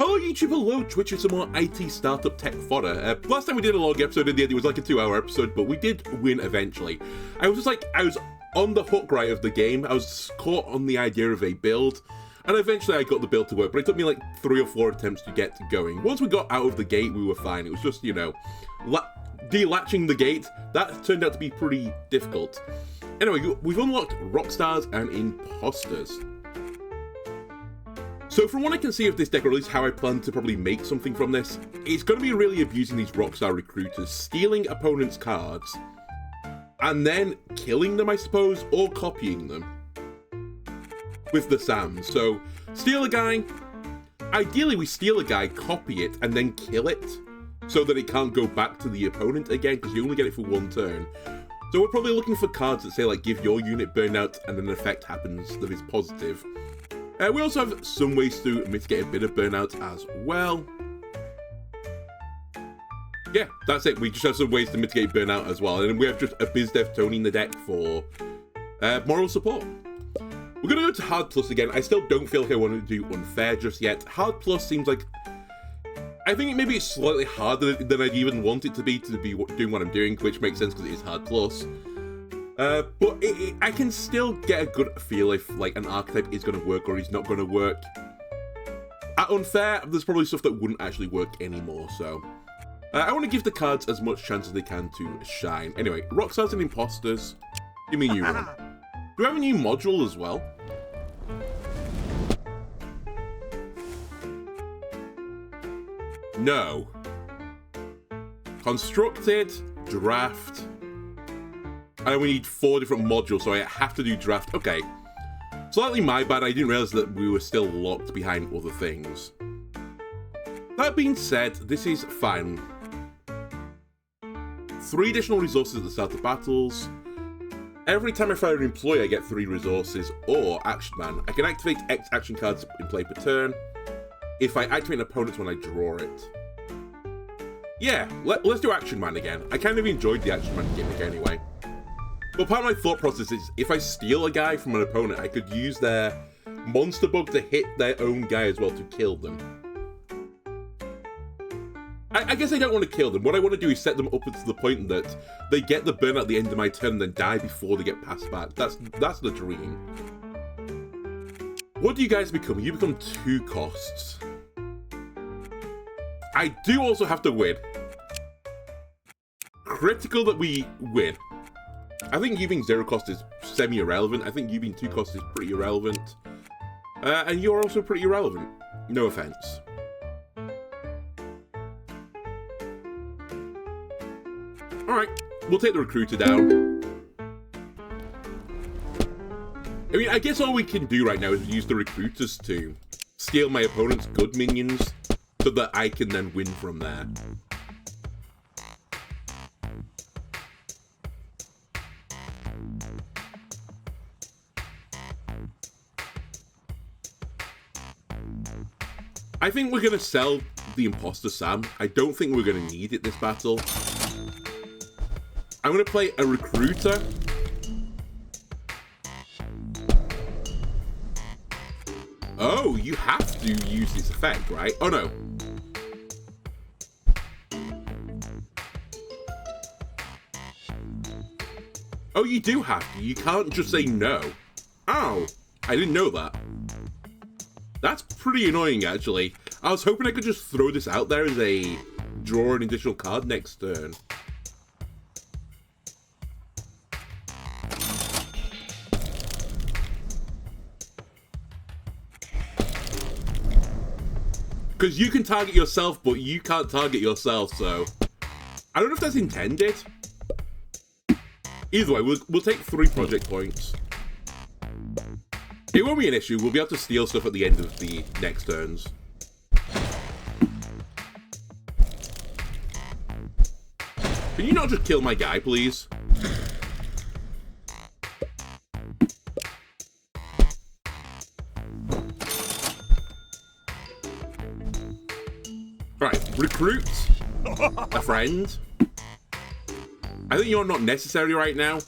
Hello YouTube, hello Twitch, it's some more IT startup tech fodder. Last time we did a long episode, in the end it was like a 2-hour episode, but we did win eventually. I was on the hook right of the game. I was caught on the idea of a build, and eventually I got the build to work, but it took me like 3 or 4 attempts to get going. Once we got out of the gate, we were fine. It was just, you know, delatching the gate. That turned out to be pretty difficult. Anyway, we've unlocked Rockstars and Imposters. So from what I can see of this deck, or at least how I plan to probably make something from this, it's going to be really abusing these Rockstar recruiters, stealing opponents' cards, and then killing them, I suppose, or copying them with the Sams. So, steal a guy, ideally we steal a guy, copy it, and then kill it, so that it can't go back to the opponent again, because you only get it for 1 turn. So we're probably looking for cards that say, like, give your unit burnout, and an effect happens that is positive. We also have some ways to mitigate a bit of burnout as well. Yeah, that's it. We just have some ways to mitigate burnout as well. And then we have just a BizDev Tony in the deck for moral support. We're going to go to Hard Plus again. I still don't feel like I want to do Unfair just yet. Hard Plus seems like... I think maybe it's slightly harder than I'd even want it to be doing what I'm doing, which makes sense because it is Hard Plus. But I can still get a good feel if like an archetype is going to work or is not going to work. At Unfair, there's probably stuff that wouldn't actually work anymore, so... I want to give the cards as much chance as they can to shine. Anyway, Rockstars and Imposters. Give me a new one. Do we have a new module as well? No. Constructed, draft... And we need 4 different modules, so I have to do draft. Okay. Slightly my bad, I didn't realize that we were still locked behind other things. That being said, this is fine. 3 additional resources at the start of battles. Every time I fire an employee, I get 3 resources, or Action Man. I can activate X action cards in play per turn. If I activate an opponent when I draw it. Yeah, let's do Action Man again. I kind of enjoyed the Action Man gimmick anyway. But part of my thought process is, if I steal a guy from an opponent, I could use their monster bug to hit their own guy as well to kill them. I guess I don't want to kill them. What I want to do is set them up to the point that they get the burn at the end of my turn and then die before they get passed back. That's the dream. What do you guys become? You become 2 costs. I do also have to win. Critical that we win. I think you being 0 cost is semi-irrelevant. I think you being 2 cost is pretty irrelevant. And you're also pretty irrelevant. No offense. Alright, we'll take the recruiter down. I mean, I guess all we can do right now is use the recruiters to steal my opponent's good minions so that I can then win from there. I think we're going to sell the Imposter Sam. I don't think we're going to need it this battle. I'm going to play a Recruiter. Oh, you have to use this effect, right? Oh, no. Oh, you do have to. You can't just say no. Oh, I didn't know that. That's pretty annoying, actually. I was hoping I could just throw this out there as a draw an additional card next turn. Because you can target yourself, but you can't target yourself, so... I don't know if that's intended. Either way, we'll take 3 project points. It won't be an issue. We'll be able to steal stuff at the end of the next turns. Can you not just kill my guy, please? Alright, recruit a friend. I think you're not necessary right now.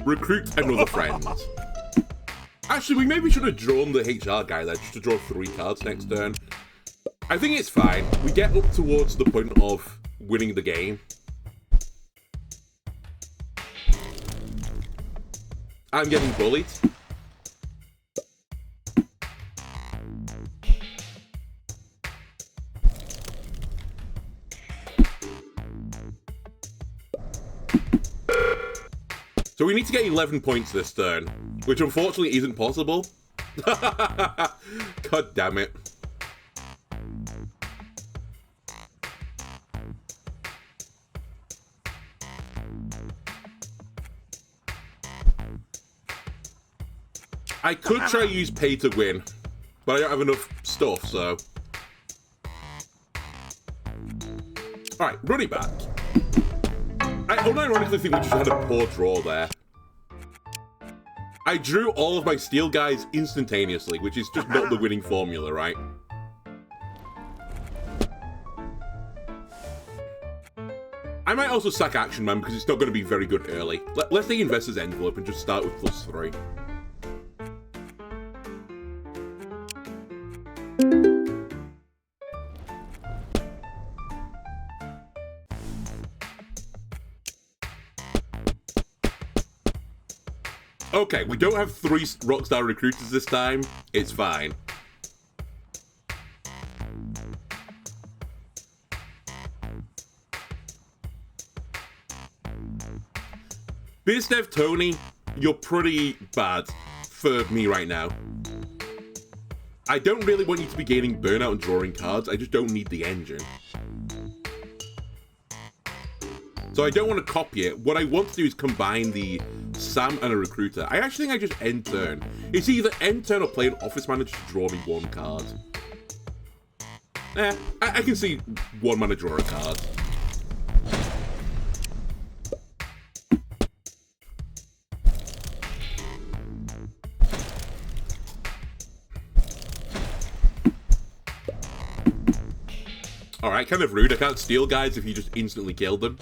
Recruit another friend. Actually, we maybe should have drawn the HR guy there, just to draw 3 cards next turn. I think it's fine. We get up towards the point of winning the game. I'm getting bullied. So we need to get 11 points this turn, which unfortunately isn't possible. God damn it. I could try use pay to win, but I don't have enough stuff, so... Alright, running back. I unironically think we just had a poor draw there. I drew all of my steel guys instantaneously, which is just not the winning formula, right? I might also sack Action Man because it's not going to be very good early. Let's take Investor's Envelope and just start with +3. Okay, we don't have 3 Rockstar Recruiters this time. It's fine. BizDev Tony, you're pretty bad for me right now. I don't really want you to be gaining burnout and drawing cards. I just don't need the engine. So I don't want to copy it. What I want to do is combine the Sam and a Recruiter. I actually think I just end turn. It's either end turn or play an Office Manager to draw me 1 card. I can see 1 mana draw a card. Alright, kind of rude. I can't steal guys if you just instantly killed them.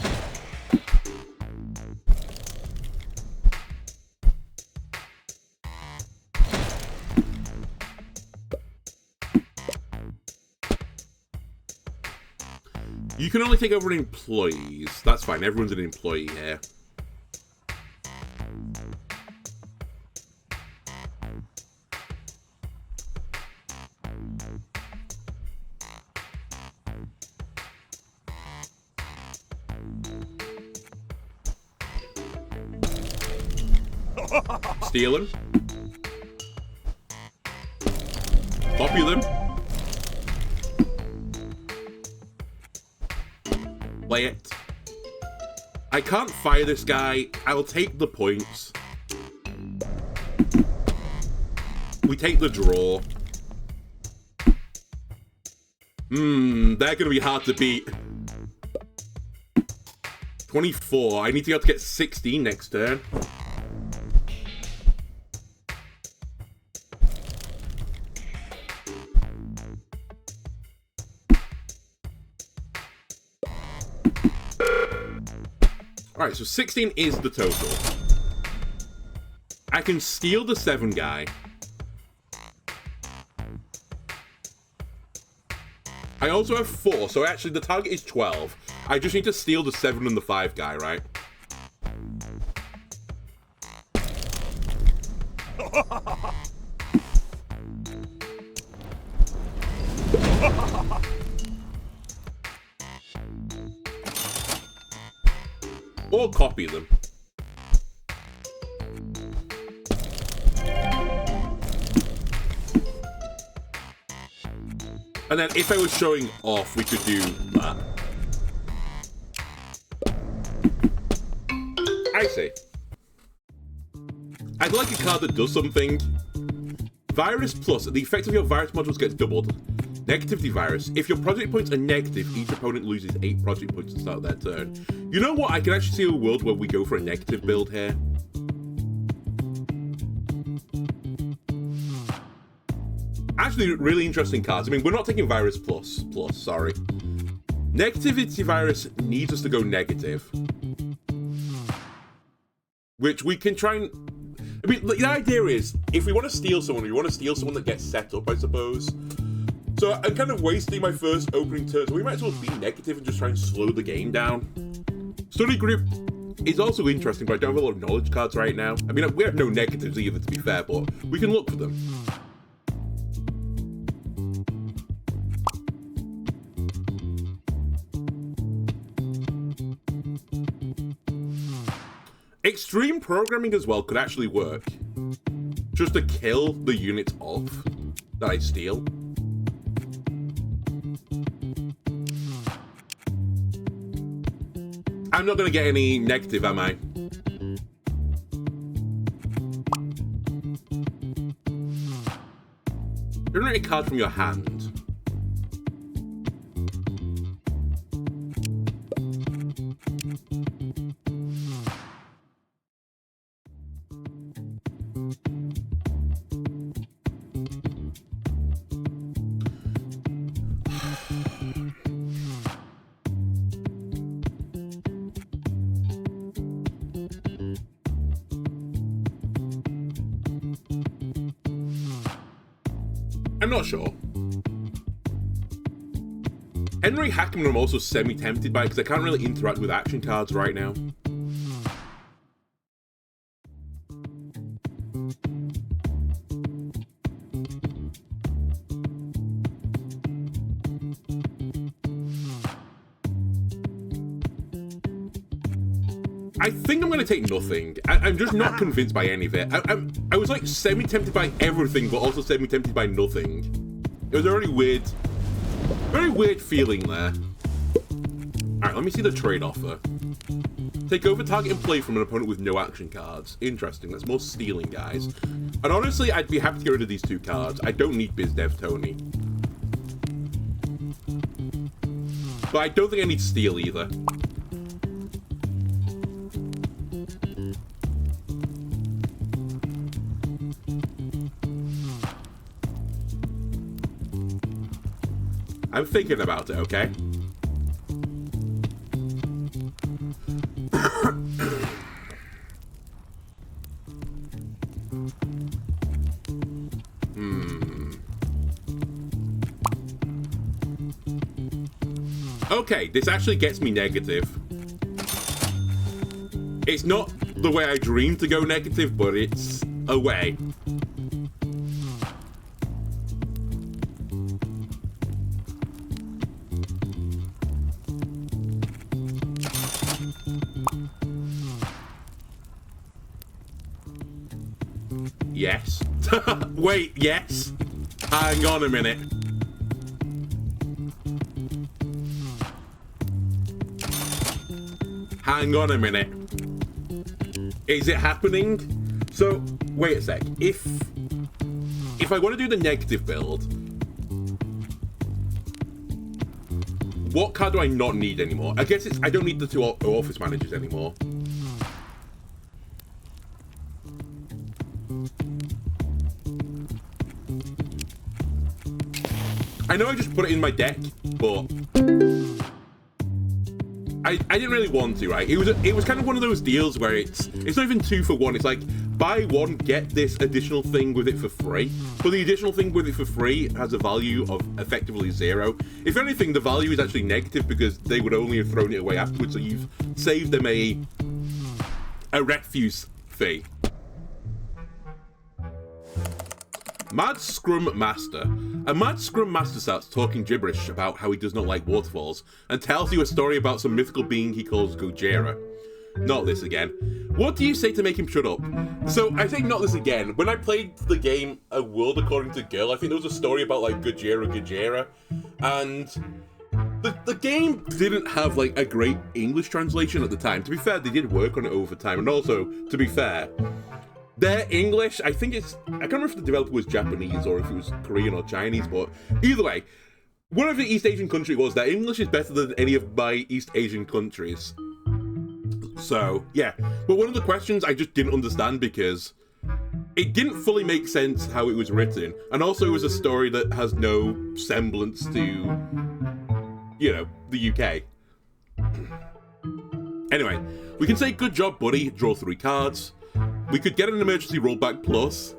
You can only take over employees. That's fine. Everyone's an employee here. Steal them. Copy them. Play it. I can't fire this guy. I'll take the points. We take the draw. They're going to be hard to beat. 24. I need to be able to get 16 next turn. Alright, so 16 is the total. I can steal the 7 guy. I also have 4, so actually the target is 12. I just need to steal the 7 and the 5 guy, right? Or copy them. And then if I was showing off, we could do that. I see. I'd like a card that does something. Virus Plus. The effect of your virus modules gets doubled. Negativity Virus. If your project points are negative, each opponent loses 8 project points at the start of their turn. You know what? I can actually see a world where we go for a negative build here. Actually, really interesting cards. I mean, we're not taking Virus Plus, sorry. Negativity Virus needs us to go negative. Which we can try and... I mean, the idea is, if we want to steal someone, we want to steal someone that gets set up, I suppose. So I'm kind of wasting my first opening turn, so we might as well be negative and just try and slow the game down. Study group is also interesting, but I don't have a lot of knowledge cards right now. I mean, we have no negatives either, to be fair, but we can look for them. Extreme programming as well could actually work. Just to kill the units off that I steal. I'm not going to get any negative, am I? Generate a card from your hand. I'm not sure. Henry Hackman I'm also semi-tempted by because I can't really interact with action cards right now. I think I'm going to take nothing. I'm just not convinced by any of it. I was like semi-tempted by everything, but also semi-tempted by nothing. It was a very weird feeling there. Alright, let me see the trade offer. Take over target and play from an opponent with no action cards. Interesting, that's more stealing, guys. And honestly, I'd be happy to get rid of these two cards. I don't need BizDev Tony. But I don't think I need steal either. I'm thinking about it, okay? Okay, this actually gets me negative. It's not the way I dreamed to go negative, but it's a way. Yes. Wait, yes? Hang on a minute. Hang on a minute. Is it happening? So, wait a sec. If I want to do the negative build, what card do I not need anymore? I guess I don't need the two office managers anymore. I know I just put it in my deck, but I didn't really want to, right? It was kind of one of those deals where it's not even 2 for 1. It's like, buy one, get this additional thing with it for free. But the additional thing with it for free has a value of effectively 0. If anything, the value is actually negative because they would only have thrown it away afterwards, so you've saved them a refuse fee. Mad Scrum Master. A Mad Scrum Master starts talking gibberish about how he does not like waterfalls and tells you a story about some mythical being he calls Gojira. Not this again. What do you say to make him shut up? So, I say not this again. When I played the game A World According to Girl, I think there was a story about, like, Gojira, and the game didn't have, like, a great English translation at the time. To be fair, they did work on it over time, and also, to be fair, their English, I can't remember if the developer was Japanese or if it was Korean or Chinese, but either way, whatever East Asian country it was, their English is better than any of my East Asian countries. So, yeah. But one of the questions I just didn't understand because it didn't fully make sense how it was written, and also it was a story that has no semblance to, you know, the UK. Anyway, we can say good job, buddy, draw 3 cards. We could get an emergency rollback plus.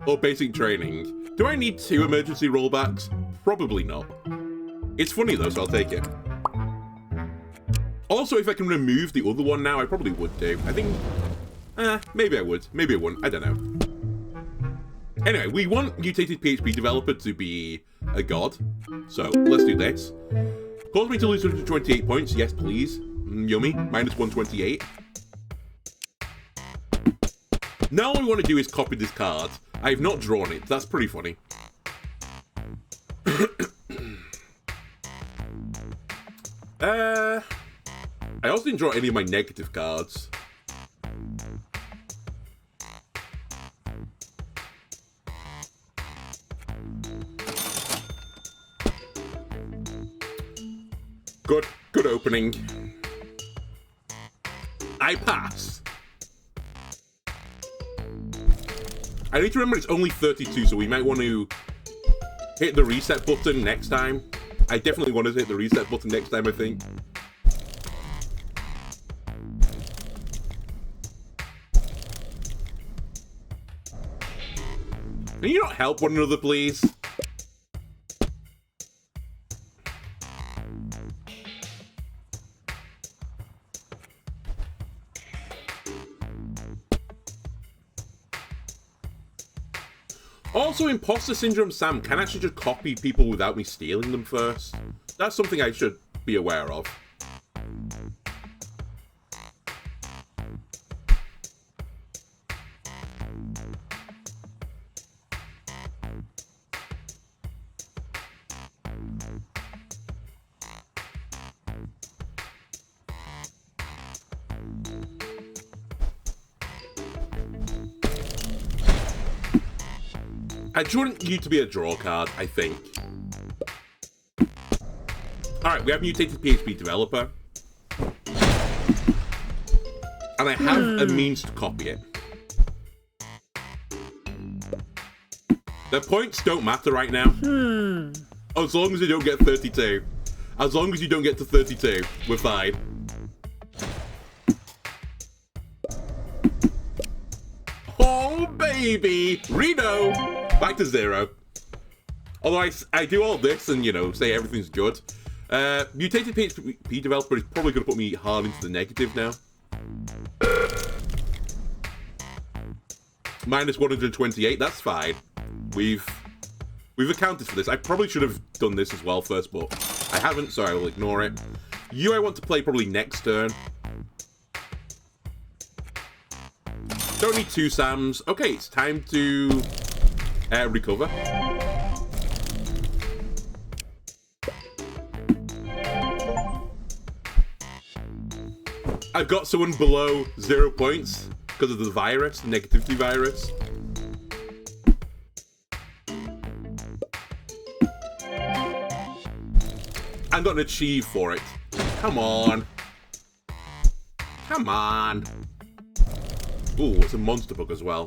Or basic training. Do I need 2 emergency rollbacks? Probably not. It's funny though, so I'll take it. Also, if I can remove the other one now, I probably would do. I think... maybe I would. Maybe I wouldn't. I don't know. Anyway, we want mutated PHP developer to be a god. So, let's do this. Cause me to lose 128 points. Yes, please. Yummy. Minus 128. Now all we want to do is copy this card. I have not drawn it. That's pretty funny. I also didn't draw any of my negative cards. Good opening. I pass. I need to remember it's only 32, so we might want to hit the reset button next time. I definitely want to hit the reset button next time, I think. Can you not help one another, please? Also, Imposter Syndrome Sam can actually just copy people without me stealing them first. That's something I should be aware of. I just want you to be a draw card, I think. Alright, we have mutated PHP developer. And I have a means to copy it. The points don't matter right now. As long as you don't get 32. As long as you don't get to 32, we're fine. Oh, baby! Reno! Back to 0. Although I do all this and, you know, say everything's good. Mutated PHP developer is probably going to put me hard into the negative now. Minus 128, that's fine. We've accounted for this. I probably should have done this as well first, but I haven't, so I will ignore it. You I want to play probably next turn. Don't need 2 Sams. Okay, it's time to... recover. I've got someone below 0 points because of the virus, the negativity virus. I got an achieve for it. Come on. Come on. Ooh, it's a monster book as well.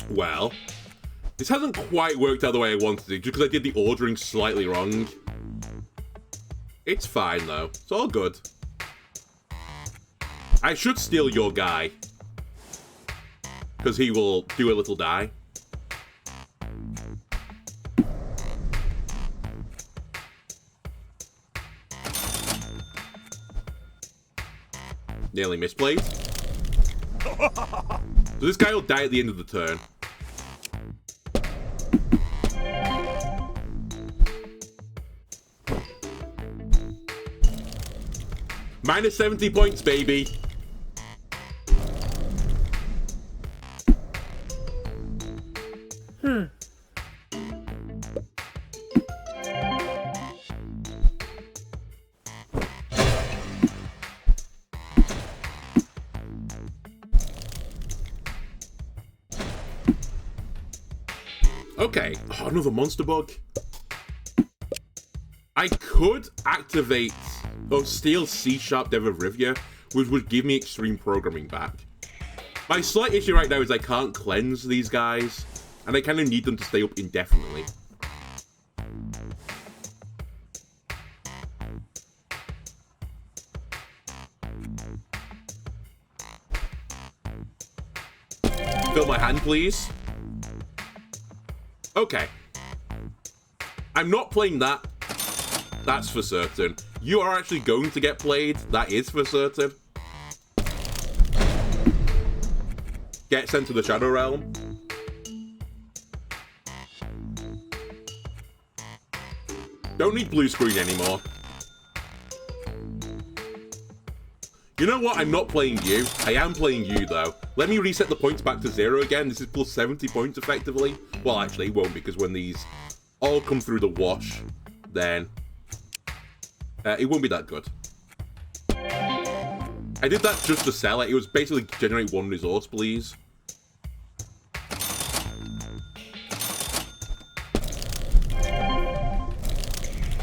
Well, this hasn't quite worked out the way I wanted to, just because I did the ordering slightly wrong. It's fine, though. It's all good. I should steal your guy, because he will do a little die. Nearly misplayed. So this guy will die at the end of the turn. Minus 70 points, baby. Okay, oh, another monster bug. I could activate or steal C-Sharp Dev of Rivia, which would give me extreme programming back. My slight issue right now is I can't cleanse these guys, and I kind of need them to stay up indefinitely. Fill my hand, please. Okay. I'm not playing that. That's for certain. You are actually going to get played. That is for certain. Get sent to the Shadow Realm. Don't need blue screen anymore. You know what? I'm not playing you. I am playing you, though. Let me reset the points back to 0 again. This is plus 70 points, effectively. Well, actually, it won't, because when these all come through the wash, then it won't be that good. I did that just to sell it. It was basically generate 1 resource, please.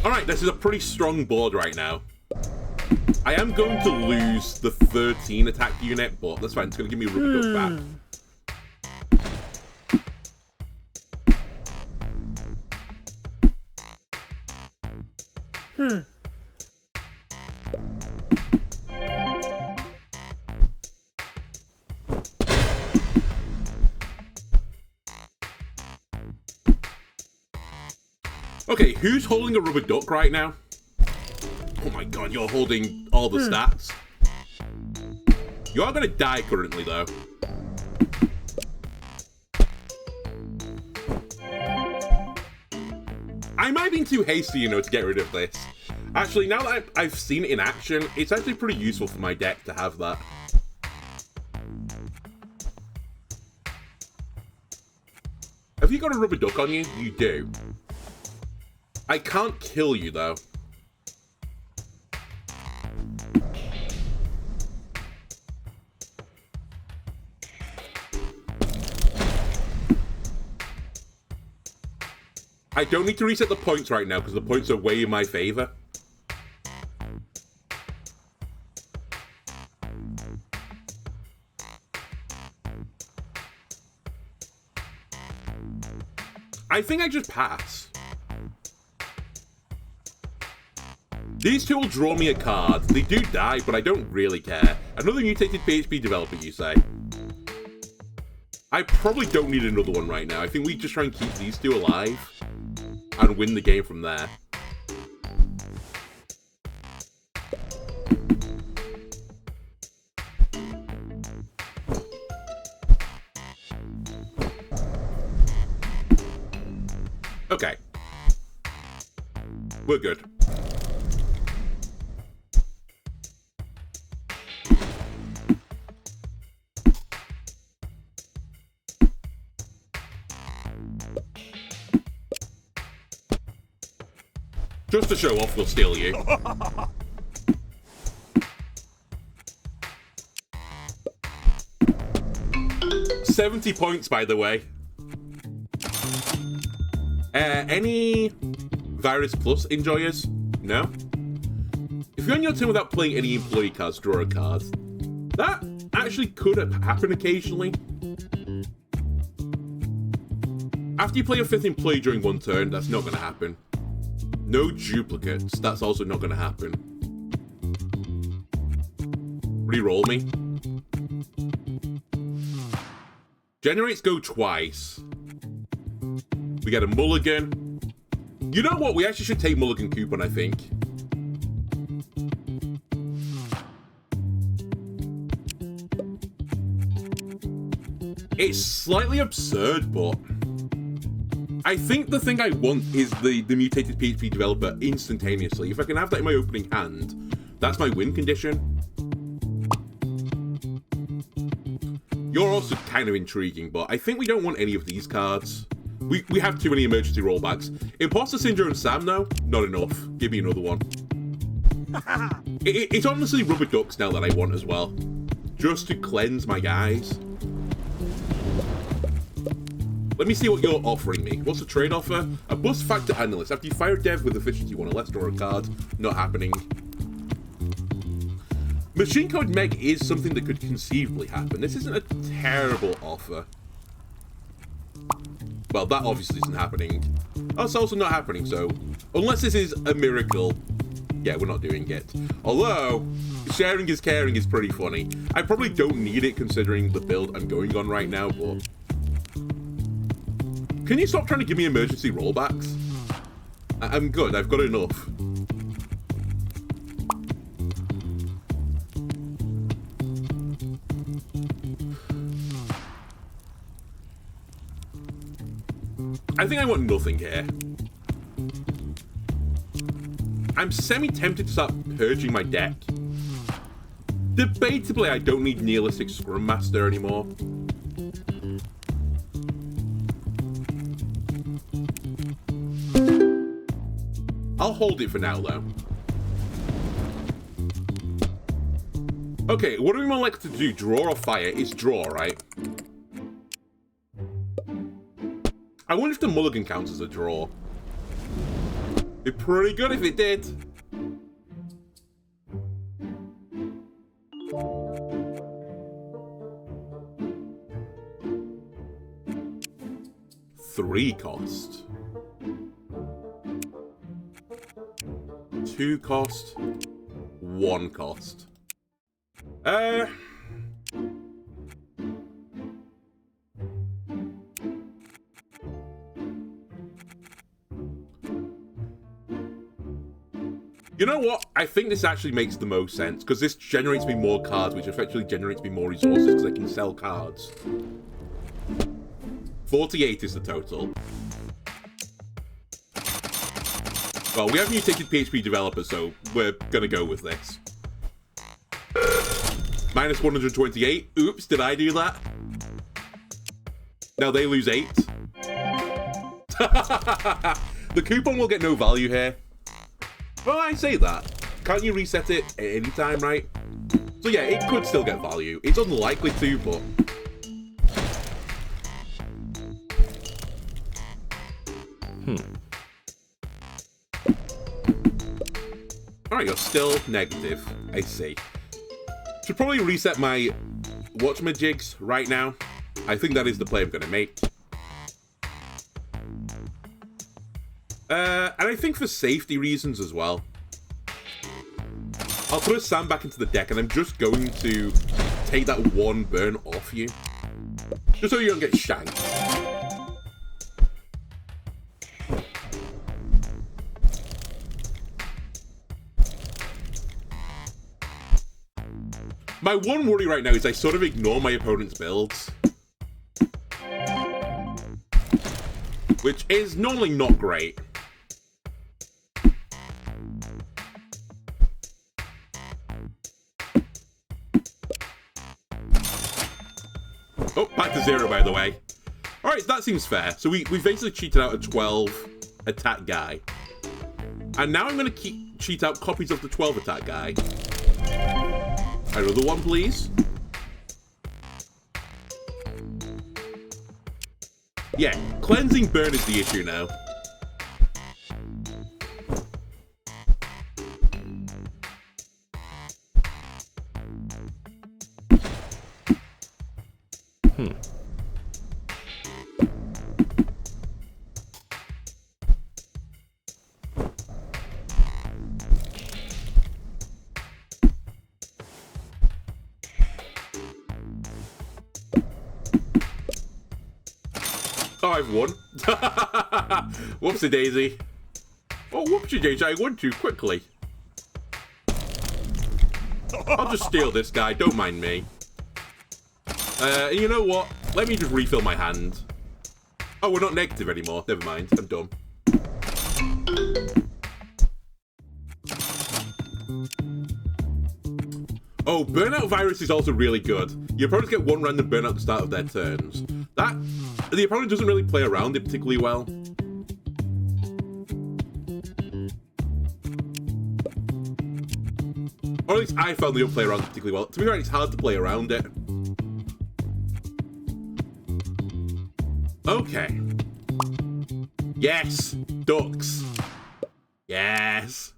Alright, this is a pretty strong board right now. I am going to lose the 13 attack unit, but that's fine. It's going to give me a rubber duck back. Okay, who's holding a rubber duck right now? Oh my god, you're holding all the stats. You are gonna die currently, though. I might have been too hasty, you know, to get rid of this. Actually, now that I've seen it in action, it's actually pretty useful for my deck to have that. Have you got a rubber duck on you? You do. I can't kill you, though. I don't need to reset the points right now, because the points are way in my favor. I think I just pass. These two will draw me a card. They do die, but I don't really care. Another mutated PHP developer, you say? I probably don't need another one right now. I think we just try and keep these two alive and win the game from there. Okay. We're good. Just to show off, we'll steal you. $70 points, by the way. Any Virus Plus enjoyers? No? If you're on your turn without playing any employee cards, draw a card. That actually could happen occasionally. After you play your 5th employee during one turn, that's not going to happen. No duplicates, that's also not going to happen. Reroll me. Generates go twice. We get a mulligan. You know what? We actually should take mulligan coupon, I think. It's slightly absurd, but I think the thing I want is the mutated PHP developer instantaneously. If I can have that in my opening hand, that's my win condition. You're also kind of intriguing, but I think we don't want any of these cards. We have too many emergency rollbacks. Imposter Syndrome and Sam, though? Not enough. Give me another one. It's honestly rubber ducks now that I want as well. Just to cleanse my guys. Let me see what you're offering me. What's the trade offer? A bus factor analyst. After you fire dev with efficiency 1 or less, draw a card. Not happening. Machine code meg is something that could conceivably happen. This isn't a terrible offer. Well, that obviously isn't happening. That's also not happening, so unless this is a miracle, Yeah, we're not doing it. Although, sharing is caring is pretty funny. I probably don't need it considering the build I'm going on right now, but... Can you stop trying to give me emergency rollbacks? I'm good, I've got enough. I think I want nothing here. I'm semi-tempted to start purging my deck. Debatably, I don't need Nihilistic Scrum Master anymore. I'll hold it for now, though. Okay, what are we more likely to do? Draw or fire? It's draw, right? I wonder if the mulligan counts as a draw. It'd be pretty good if it did. Three cost. 2 cost. 1 cost. You know what? I think this actually makes the most sense, because this generates me more cards, which effectively generates me more resources, because I can sell cards. 48 is the total. Well, we have mutated PHP developers, so we're gonna go with this. Minus 128. Oops, did I do that? Now they lose 8. The coupon will get no value here. Well, I say that. Can't you reset it at any time, right? So yeah, it could still get value. It's unlikely to, but... Alright, you're still negative. I see. Should probably reset my watchamajigs right now. I think that is the play I'm going to make. And I think for safety reasons as well. I'll put a sand back into the deck, and I'm just going to take that 1 burn off you. Just so you don't get shanked. My one worry right now is I sort of ignore my opponent's builds. Which is normally not great. Oh, back to 0, by the way. Alright, so that seems fair. So we've basically cheated out a 12 attack guy. And now I'm going to cheat out copies of the 12 attack guy. Another one, please. Yeah, cleansing burn is the issue now. Oh, I've won. Whoopsie daisy. Oh, whoopsie daisy, I won too quickly. I'll just steal this guy, don't mind me. You know what? Let me just refill my hand. Oh, we're not negative anymore. Never mind, I'm done. Oh, Burnout Virus is also really good. Your opponents get 1 random burnout at the start of their turns. The opponent doesn't really play around it particularly well. Or at least I found they don't play around it particularly well. To be fair, it's hard to play around it. Okay. Yes! Ducks! Yes!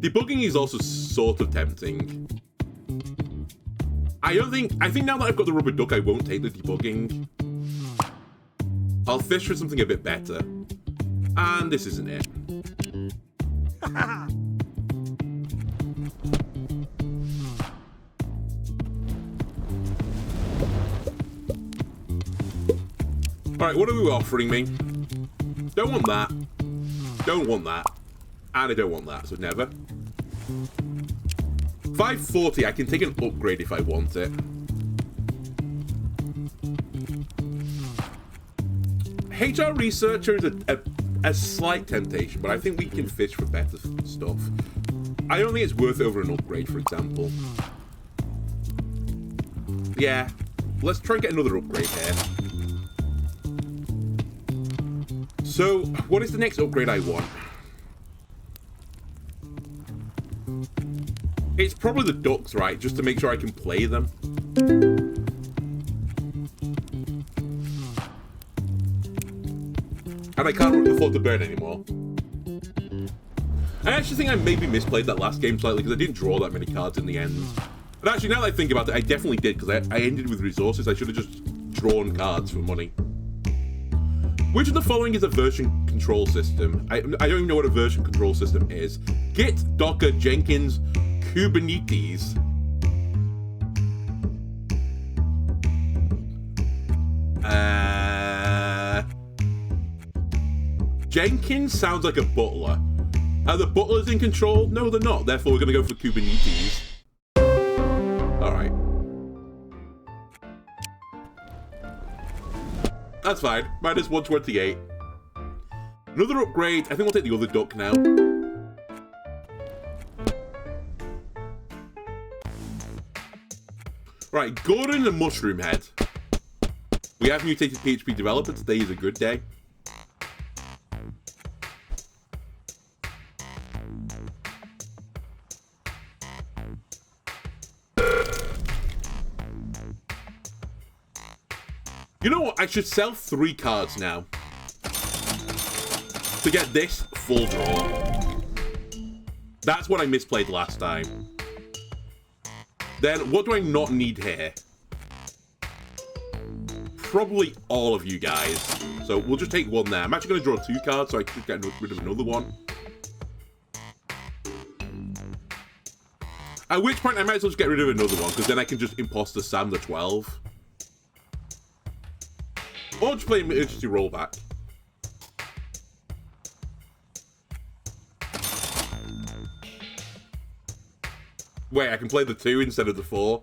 Debugging is also sort of tempting. I think now that I've got the rubber duck, I won't take the debugging. I'll fish for something a bit better. And this isn't it. Alright, what are we offering me? Don't want that. Don't want that. And I don't want that, so never. 540, I can take an upgrade if I want it. HR researcher is a slight temptation, but I think we can fish for better stuff. I don't think it's worth over an upgrade, for example. Yeah, let's try and get another upgrade here. So, what is the next upgrade I want? It's probably the ducks, right? Just to make sure I can play them. And I can't afford to burn anymore. I actually think I maybe misplayed that last game slightly because I didn't draw that many cards in the end. But actually, now that I think about it, I definitely did because I ended with resources. I should have just drawn cards for money. Which of the following is a version control system? I don't even know what a version control system is. Git, Docker, Jenkins, Kubernetes. Jenkins sounds like a butler. Are the butlers in control? No, they're not. Therefore, we're going to go for Kubernetes. Alright. That's fine. Minus 128. Another upgrade. I think we'll take the other duck now. Right, Gordon and Mushroom Head. We have mutated PHP developer. Today is a good day. You know what? I should sell 3 cards now to get this full draw. That's what I misplayed last time. Then, what do I not need here? Probably all of you guys. So, we'll just take one there. I'm actually going to draw 2 cards, so I can get rid of another one. At which point, I might as well just get rid of another one, because then I can just imposter Sam the 12. Or just play emergency rollback. Wait, I can play the 2 instead of the 4.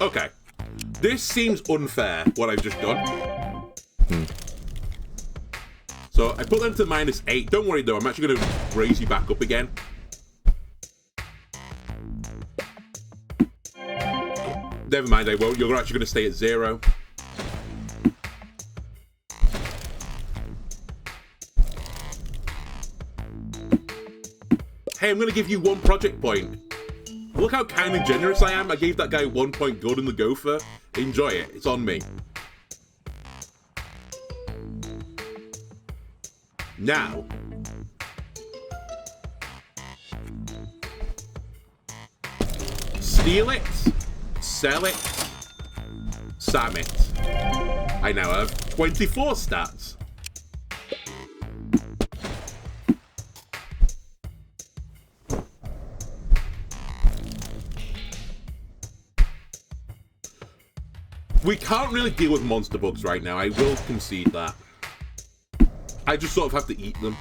Okay. This seems unfair, what I've just done. So, I put them to -8. Don't worry, though. I'm actually going to raise you back up again. Never mind, I won't. You're actually going to stay at 0. Hey, I'm going to give you 1 project point. Look how kind and generous I am. I gave that guy 1 point. Gordon the Gopher. Enjoy it. It's on me. Now. Steal it. Sell it. Sam it. I now have 24 stats. We can't really deal with monster bugs right now. I will concede that. I just sort of have to eat them.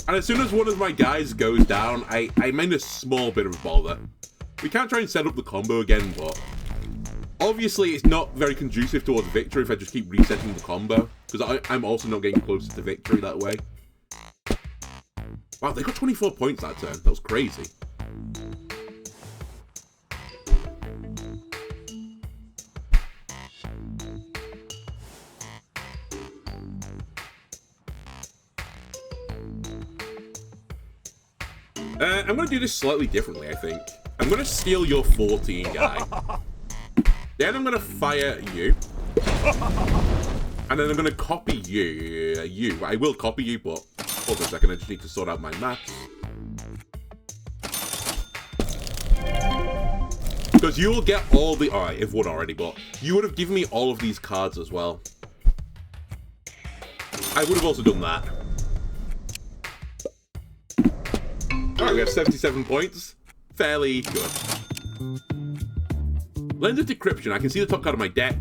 And as soon as one of my guys goes down, I'm in a small bit of a bother. We can't try and set up the combo again, but obviously it's not very conducive towards victory if I just keep resetting the combo, because I'm also not getting closer to victory that way. Wow, they got 24 points that turn. That was crazy. I'm going to do this slightly differently, I think. I'm going to steal your 14 guy. Then I'm going to fire you. And then I'm going to copy you. I will copy you, but hold on a second. I just need to sort out my maths. Because you will get all the... Alright, I've won already, but you would have given me all of these cards as well. I would have also done that. Alright, we have 77 points. Fairly good. Lens of Decryption. I can see the top card of my deck.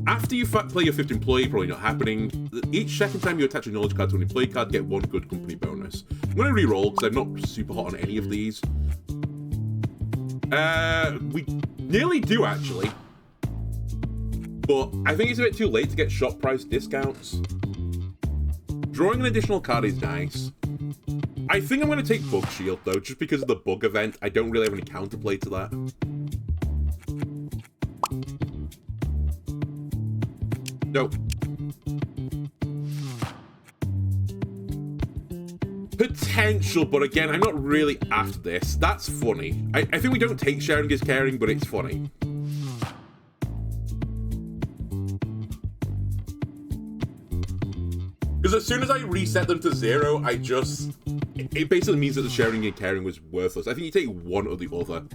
After you play your 5th employee, probably not happening, each second time you attach a knowledge card to an employee card, get 1 good company bonus. I'm going to re-roll because I'm not super hot on any of these. We nearly do, actually. But I think it's a bit too late to get shop price discounts. Drawing an additional card is nice. I think I'm going to take Bug Shield, though, just because of the bug event. I don't really have any counterplay to that. Nope. Potential, but again, I'm not really after this. That's funny. I think we don't take sharing is caring, but it's funny. Because as soon as I reset them to 0, it basically means that the sharing and caring was worthless. I think you take one or the other.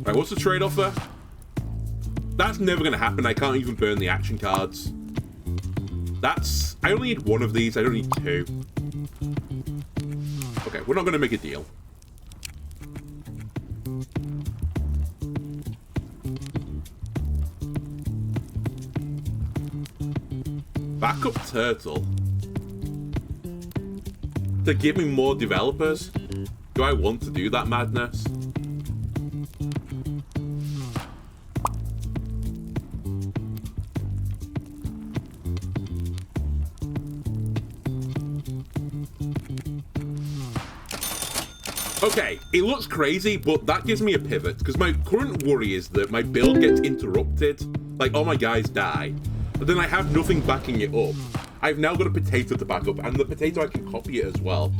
Right, what's the trade-off there? That's never going to happen. I can't even burn the action cards. I only need 1 of these. I don't need 2. Okay, we're not going to make a deal. Backup turtle. To give me more developers? Do I want to do that madness? Okay, it looks crazy, but that gives me a pivot, because my current worry is that my build gets interrupted, like all my guys die, but then I have nothing backing it up. I've now got a potato to back up, and the potato I can copy it as well.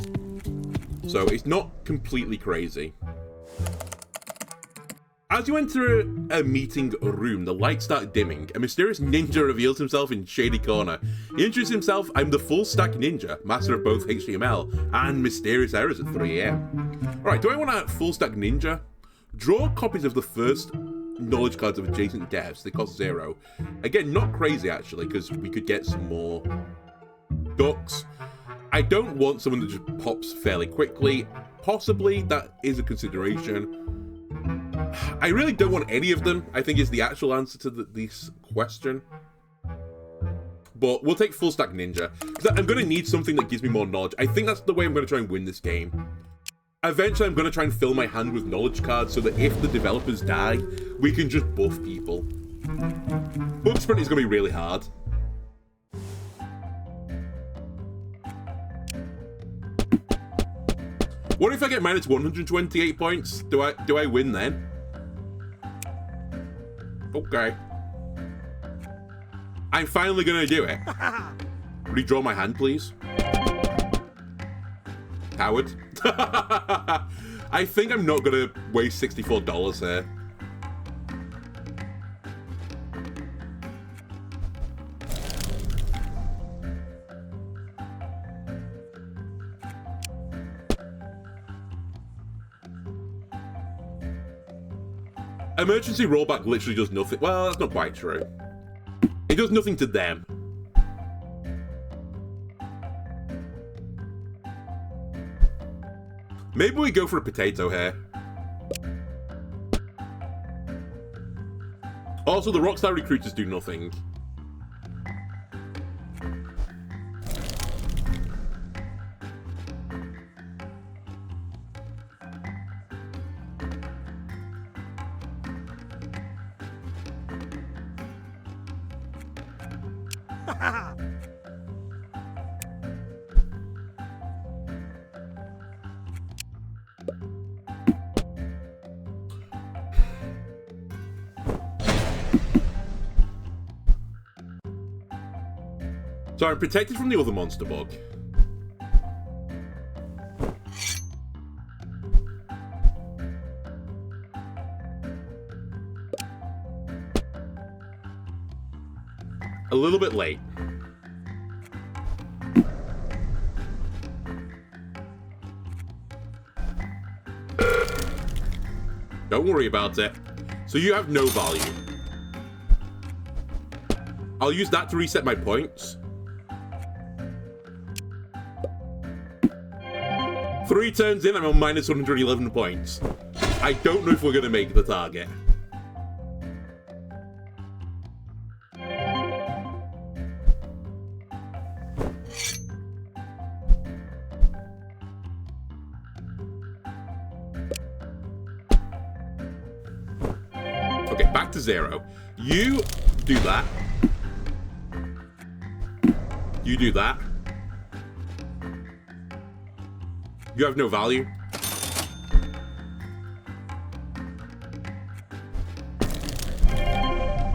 So it's not completely crazy. As you enter a meeting room, the lights start dimming. A mysterious ninja reveals himself in shady corner. He introduces himself, I'm the full stack ninja, master of both HTML and mysterious errors at 3 AM. Alright, do I want a full stack ninja? Draw copies of the first knowledge cards of adjacent devs. They cost 0. Again, not crazy actually, because we could get some more ducks. I don't want someone that just pops fairly quickly. Possibly that is a consideration. I really don't want any of them, I think is the actual answer to this question. But we'll take full stack ninja. I'm going to need something that gives me more knowledge. I think that's the way I'm going to try and win this game. Eventually I'm going to try and fill my hand with knowledge cards so that if the developers die, we can just buff people. Bug sprint is going to be really hard. What if I get minus 128 points? Do I win then? Okay. I'm finally gonna do it. Redraw my hand, please. Coward. I think I'm not gonna waste $64 here. Emergency rollback literally does nothing. Well, that's not quite true. It does nothing to them. Maybe we go for a potato here. Also, the Rockstar recruiters do nothing. So I'm protected from the other monster bug. A little bit late. Don't worry about it. So you have no value. I'll use that to reset my points. 3 turns in, I'm on minus 111 points. I don't know if we're going to make the target. Okay, back to 0. You do that. You do that. You have no value.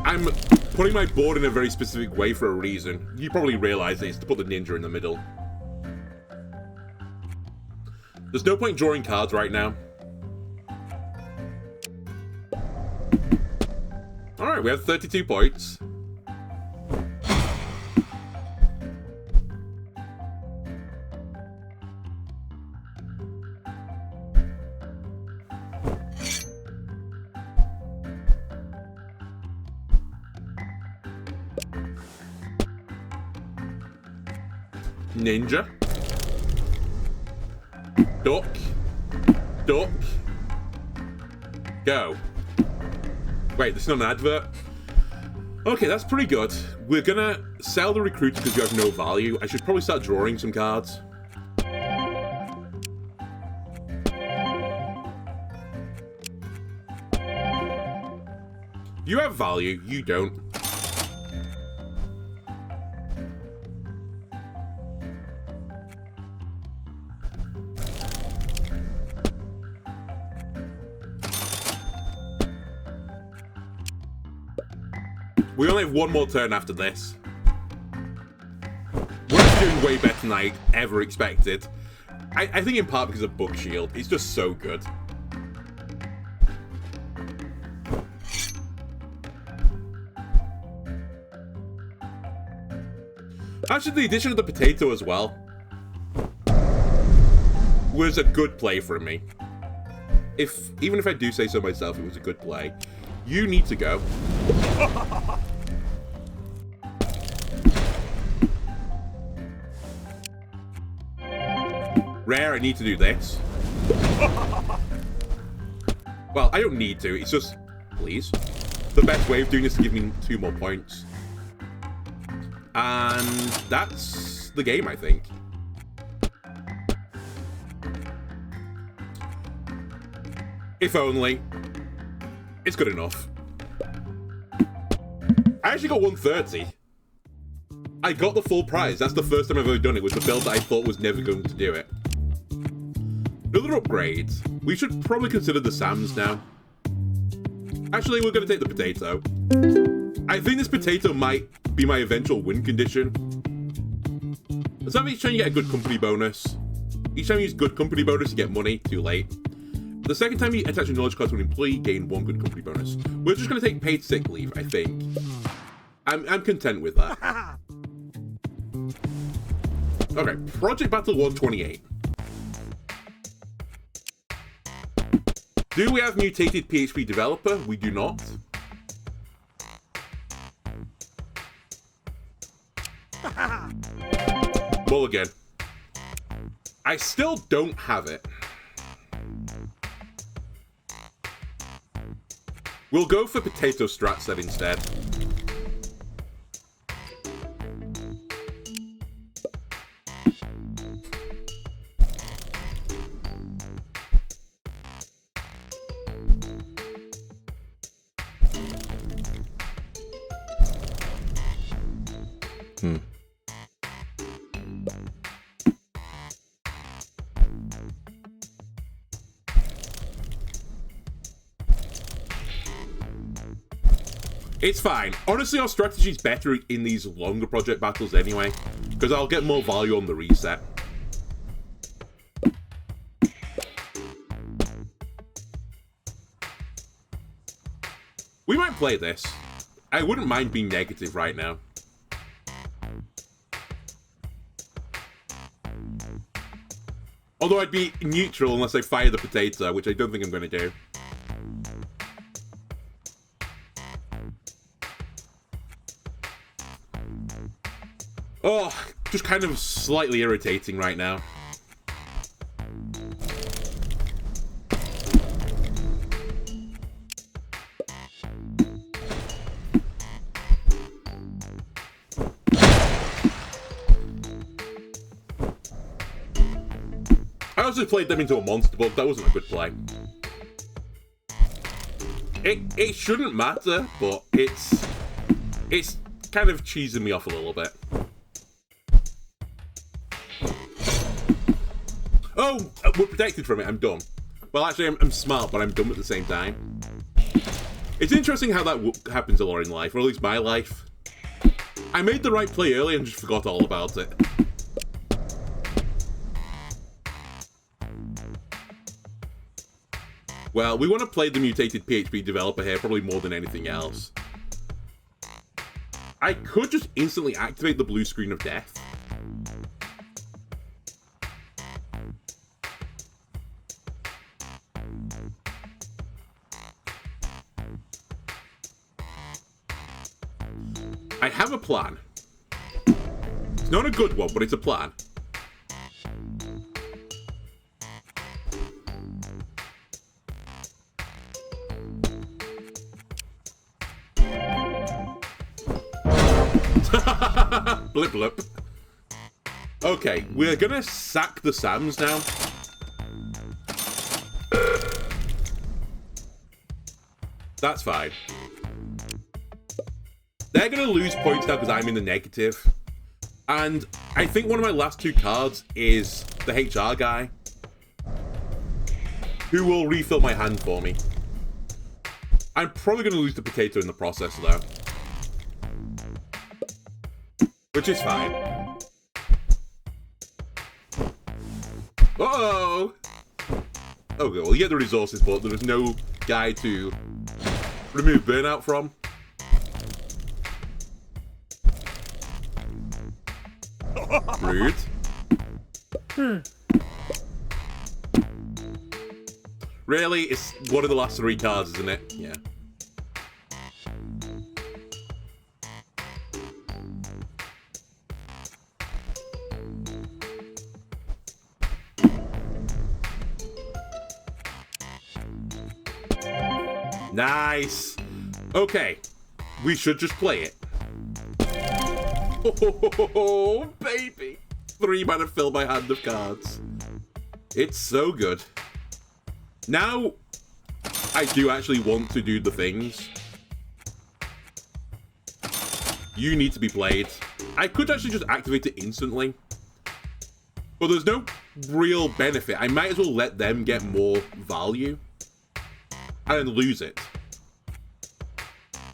I'm putting my board in a very specific way for a reason. You probably realize it's to put the ninja in the middle. There's no point drawing cards right now. Alright, we have 32 points. Ninja. Duck. Duck. Go. Wait, this is not an advert? Okay, that's pretty good. We're gonna sell the recruits because you have no value. I should probably start drawing some cards. You have value, you don't. We only have one more turn after this. We're actually doing way better than I ever expected. I think in part because of Bug Shield. It's just so good. Actually, the addition of the potato as well was a good play for me. Even if I do say so myself, it was a good play. You need to go. Rare, I need to do this. Well, I don't need to, it's just, please. The best way of doing this is to give me 2 more points. And that's the game, I think. If only. It's good enough. I actually got 130. I got the full prize. That's the first time I've ever done it with the build that I thought was never going to do it. Another upgrade. We should probably consider the Sams now. Actually, we're going to take the potato. I think this potato might be my eventual win condition. Let's have each time you get a good company bonus. Each time you use good company bonus, you get money. Too late. The second time you attach a knowledge card to an employee, gain 1 good company bonus. We're just going to take paid sick leave, I think. I'm content with that. Okay, Project Battle 128. Do we have mutated PHP developer? We do not. Mulligan. I still don't have it. We'll go for potato strat set instead. It's fine. Honestly, our strategy's better in these longer project battles anyway, because I'll get more value on the reset. We might play this. I wouldn't mind being negative right now. Although I'd be neutral unless I fire the potato, which I don't think I'm going to do. Oh, just kind of slightly irritating right now. I also played them into a monster bug. That wasn't a good play. It shouldn't matter, but it's kind of cheesing me off a little bit. Oh, we're protected from it. I'm dumb. Well, actually, I'm smart, but I'm dumb at the same time. It's interesting how that happens a lot in life, or at least my life. I made the right play earlier and just forgot all about it. Well, we want to play the mutated PHP developer here, probably more than anything else. I could just instantly activate the blue screen of death. I have a plan. It's not a good one, but it's a plan. Blip blip. Okay, we're gonna sack the Sams now. That's fine. They're gonna lose points now because I'm in the negative. And I think one of my last two cards is the HR guy, who will refill my hand for me. I'm probably gonna lose the potato in the process though. Which is fine. Uh-oh! Okay, well, you get the resources, but there is no guy to remove burnout from. Rude. Really? It's one of the last three cards, isn't it? Yeah. Nice. Okay. We should just play it. Oh, baby. 3 mana fill my hand of cards. It's so good. Now, I do actually want to do the things. You need to be played. I could actually just activate it instantly. But there's no real benefit. I might as well let them get more value. And then lose it.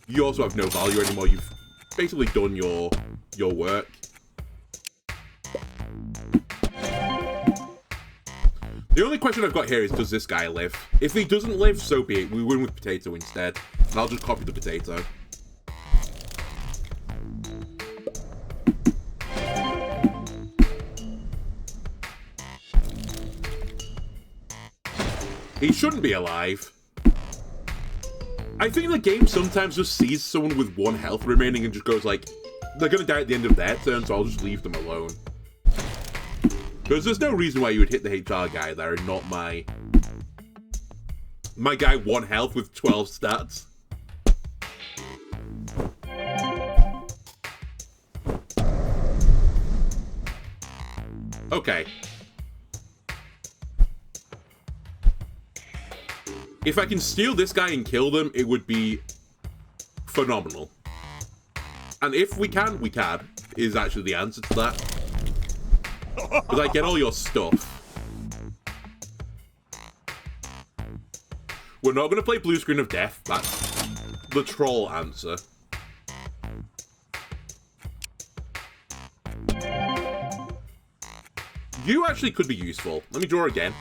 You also have no value anymore. You've basically done your work. The only question I've got here is, does this guy live? If he doesn't live, so be it. We win with potato instead. And I'll just copy the potato. He shouldn't be alive. I think the game sometimes just sees someone with 1 health remaining and just goes like, they're gonna die at the end of their turn, so I'll just leave them alone. Because there's no reason why you would hit the HR guy there and not my guy 1 health with 12 stats. Okay. If I can steal this guy and kill them, it would be phenomenal. And if we can, is actually the answer to that. Because I get all your stuff. We're not going to play Blue Screen of Death. That's the troll answer. You actually could be useful. Let me draw again.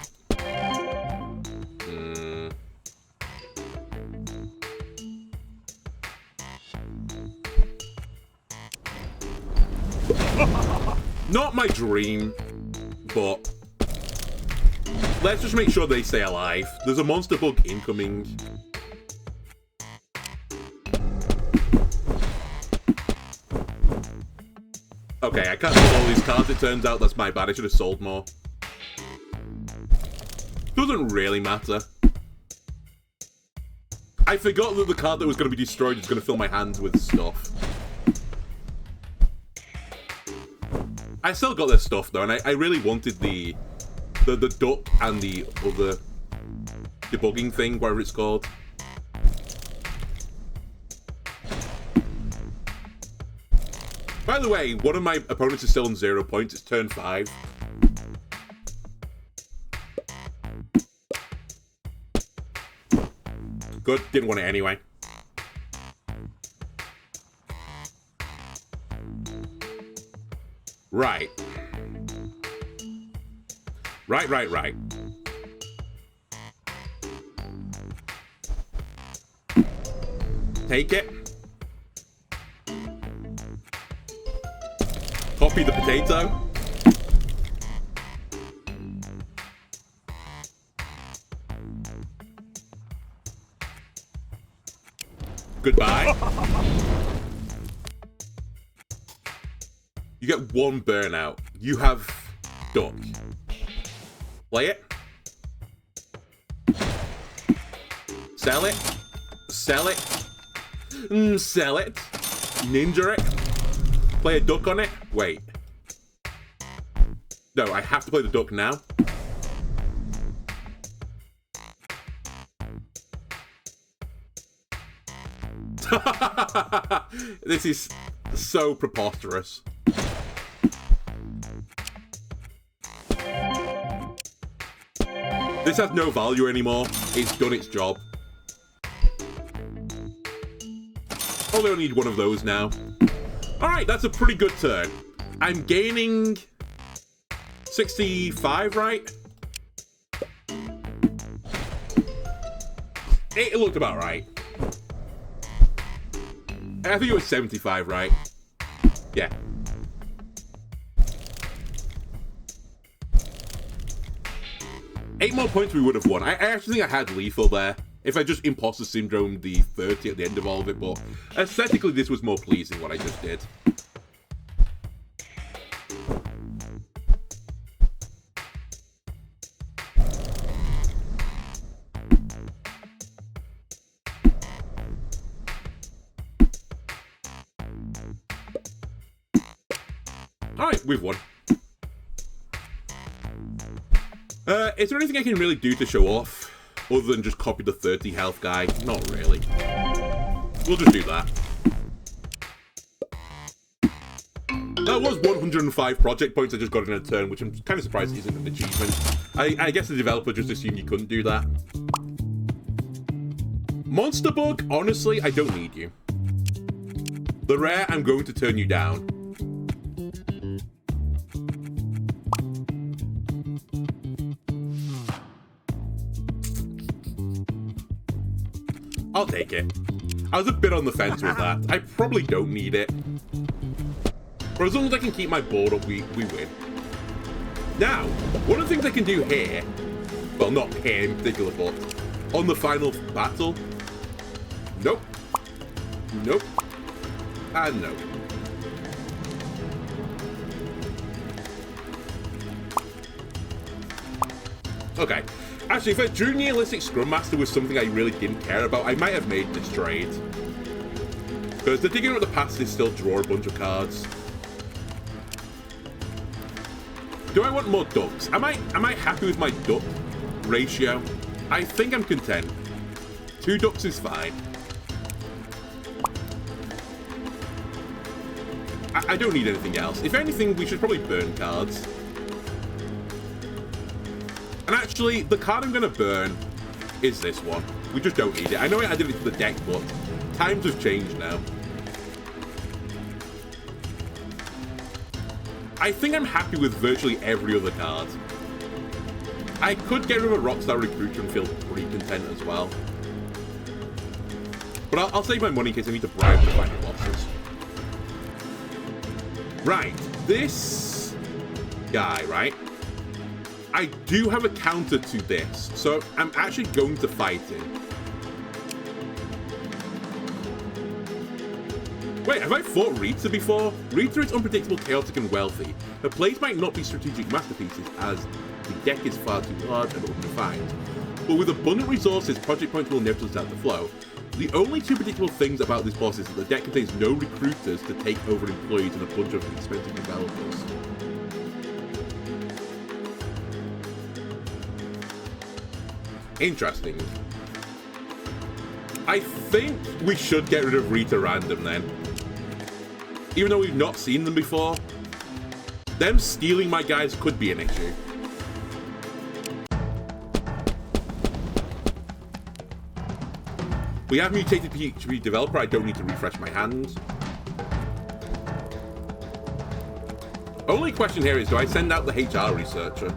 Not my dream, but let's just make sure they stay alive. There's a monster bug incoming. Okay, I can't hold all these cards, it turns out. That's my bad. I should have sold more. Doesn't really matter. I forgot that the card that was going to be destroyed is going to fill my hands with stuff. I still got their stuff, though, and I really wanted the duck and the other debugging thing, whatever it's called. By the way, one of my opponents is still on 0 points. It's turn 5. Good. Didn't want it anyway. Right. Right. Take it. Copy the potato. Goodbye. You get 1 burnout. You have duck. Play it. Sell it. Sell it. Sell it. Ninja it. Play a duck on it. Wait. No, I have to play the duck now. This is so preposterous. This has no value anymore. It's done its job. Oh, they only need one of those now. Alright, that's a pretty good turn. I'm gaining 65, right? It looked about right. I think it was 75, right? Yeah. Eight more points we would have won. I actually think I had lethal there. If I just imposter syndrome the 30 at the end of all of it, but aesthetically this was more pleasing what I just did. Alright, we've won. Is there anything I can really do to show off? Other than just copy the 30 health guy? Not really. We'll just do that. That was 105 project points I just got in a turn, which I'm kind of surprised isn't an achievement. I guess the developer just assumed you couldn't do that. Monster Bug, honestly, I don't need you. The rare, I'm going to turn you down. I'll take it. I was a bit on the fence with that. I probably don't need it. But as long as I can keep my board up, we win. Now, one of the things I can do here, well, not here in particular, but on the final battle, nope, nope, and no. Okay. Actually, if a Junior-listic Scrum Master was something I really didn't care about, I might have made this trade. Because the digging at the past is still draw a bunch of cards. Do I want more ducks? Am I happy with my duck ratio? I think I'm content. 2 ducks is fine. I don't need anything else. If anything, we should probably burn cards. And actually, the card I'm going to burn is this one. We just don't need it. I know I added it to the deck, but times have changed now. I think I'm happy with virtually every other card. I could get rid of a Rockstar Recruiter and feel pretty content as well. But I'll save my money in case I need to bribe the final bosses. Right, this guy, right? I do have a counter to this, so I'm actually going to fight him. Wait, have I fought Rita before? Rita is unpredictable, chaotic, and wealthy. Her plays might not be strategic masterpieces, as the deck is far too large and undefined. But with abundant resources, project points will inevitably start to flow. The only two predictable things about this boss is that the deck contains no recruiters to take over employees and a bunch of expensive developers. Interesting. I think we should get rid of Rita random then. Even though we've not seen them before. Them stealing my guys could be an issue. We have mutated PHP developer, I don't need to refresh my hands. Only question here is, do I send out the HR researcher?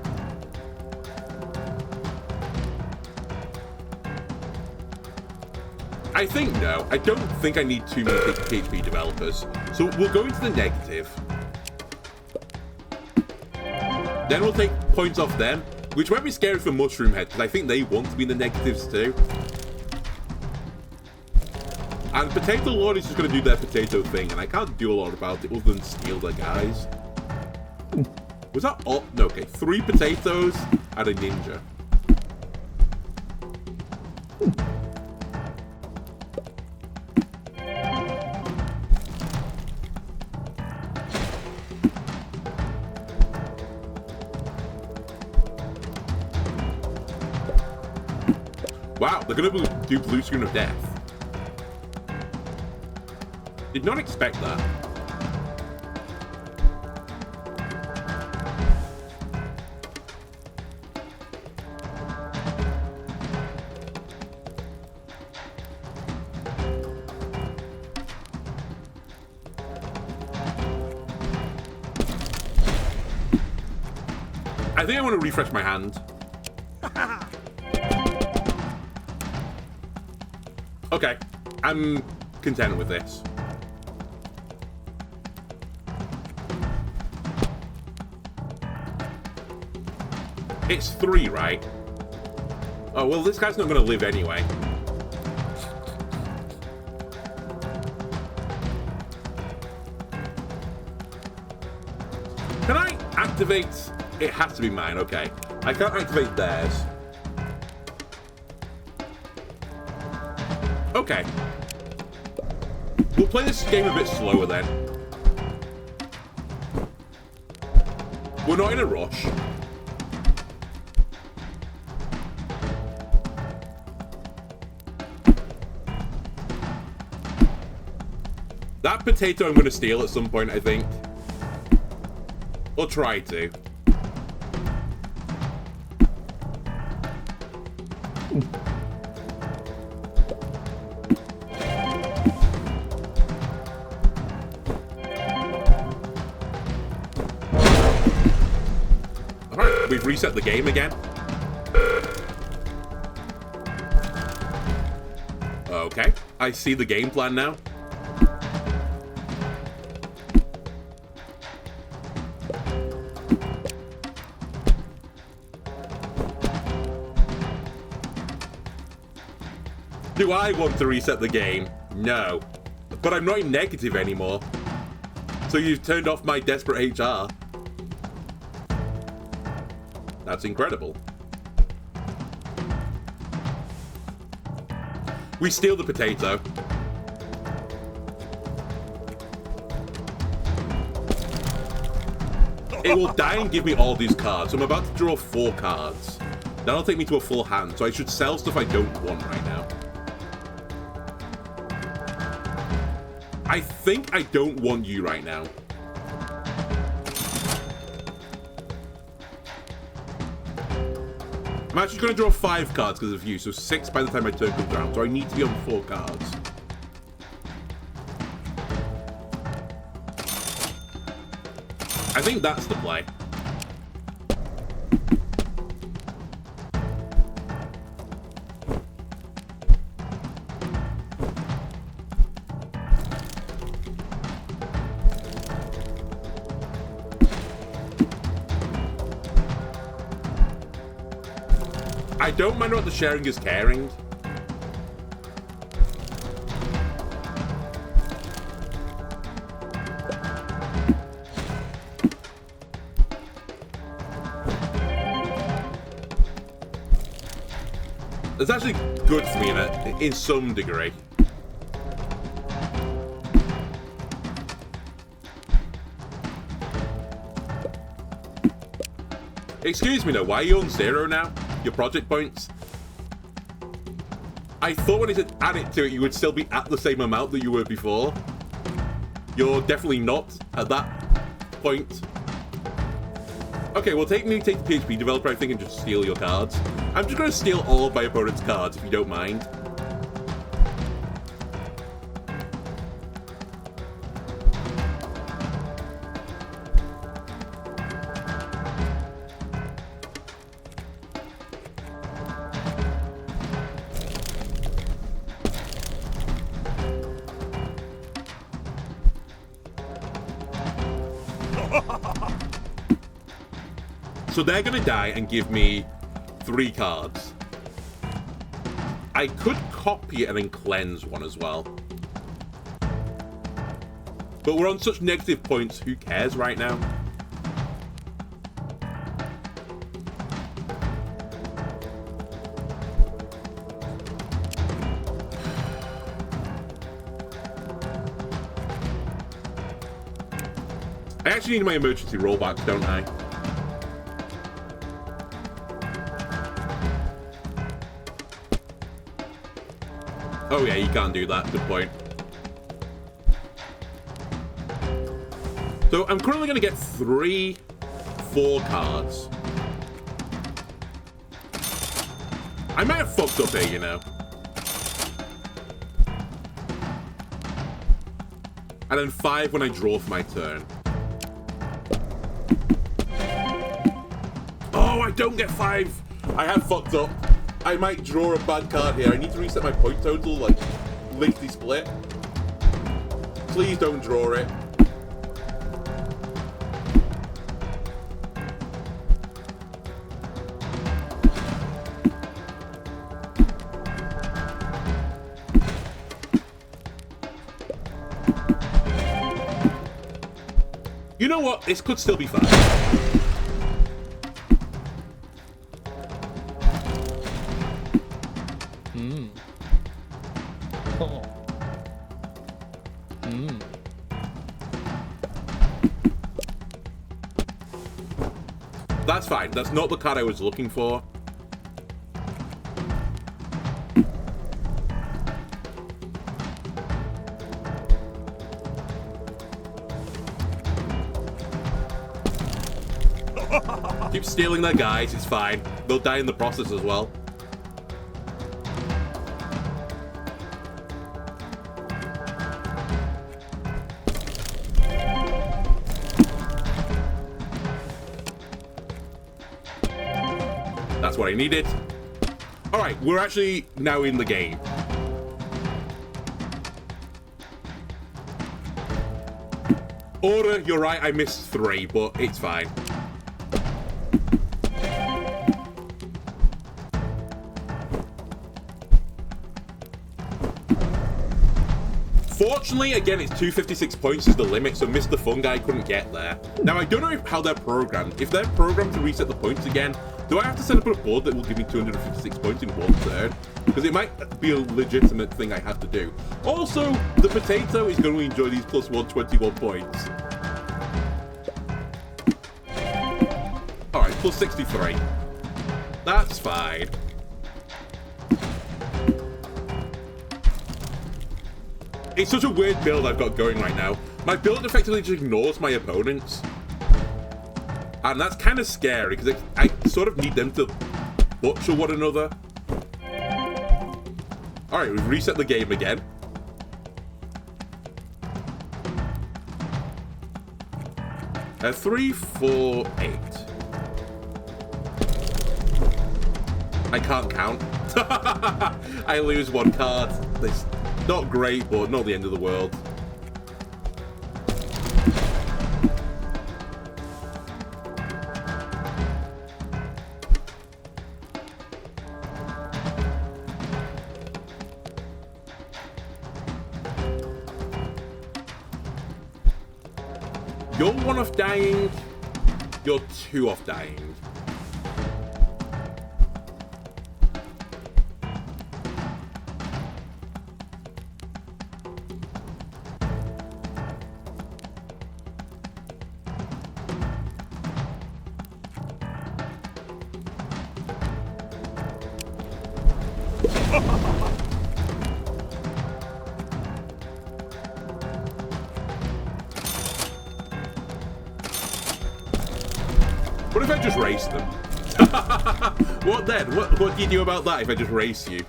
I think no. I don't think I need too many PHP developers. So we'll go into the negative. Then we'll take points off them, which might be scary for Mushroom Head, because I think they want to be in the negatives too. And Potato Lord is just going to do their potato thing, and I can't do a lot about it other than steal their guys. Was that all? No, okay. 3 potatoes and a ninja. Wow, they're going to do blue screen of death. Did not expect that. I think I want to refresh my hand. Okay, I'm content with this. It's 3, right? Oh, well, this guy's not going to live anyway. Can I activate? It has to be mine, okay. I can't activate theirs. Okay. We'll play this game a bit slower then. We're not in a rush. That potato I'm going to steal at some point, I think. Or try to. Alright, we've reset the game again. Okay, I see the game plan now. Do I want to reset the game? No. But I'm not in negative anymore. So you've turned off my desperate HR. That's incredible. We steal the potato. It will die and give me all these cards. So I'm about to draw 4 cards. That'll take me to a full hand, so I should sell stuff I don't want right now. I think I don't want you right now. I'm actually going to draw 5 cards because of you, so 6 by the time my turn comes around, so I need to be on 4 cards. I think that's the play. I don't mind what the sharing is caring. That's actually good for me in some degree. Excuse me though, why are you on 0 now? Your project points? I thought when I said add it to it, you would still be at the same amount that you were before. You're definitely not at that point. Okay, well take the PHP developer, I think, and just steal your cards. I'm just going to steal all of my opponent's cards, if you don't mind. So they're going to die and give me 3 cards. I could copy it and then cleanse one as well. But we're on such negative points, who cares right now? I actually need my emergency rollbacks, don't I? Oh yeah, you can't do that. Good point. So I'm currently going to get 4 cards. I might have fucked up here, you know. And then 5 when I draw for my turn. Oh, I don't get 5. I have fucked up. I might draw a bad card here. I need to reset my point total, like, lickety split. Please don't draw it. You know what? This could still be fine. That's fine. That's not the card I was looking for. Keep stealing their guys. It's fine. They'll die in the process as well. That's what I needed. Alright, we're actually now in the game. Order, you're right, I missed 3, but it's fine. Fortunately, again, it's 256 points is the limit, so Mr. Fungi couldn't get there. Now, I don't know how they're programmed. If they're programmed to reset the points again, do I have to set up a board that will give me 256 points in one turn? Because it might be a legitimate thing I have to do. Also, the potato is going to enjoy these plus 121 points. Alright, plus 63. That's fine. It's such a weird build I've got going right now. My build effectively just ignores my opponents. And that's kind of scary, because I sort of need them to butcher one another. Alright, we've reset the game again. Uh, 3, 4, 8. I can't count. I lose 1 card. It's not great, but not the end of the world. You're 1 off dying. You're 2 off dying. What if I just race them? What then? What do you do about that if I just race you?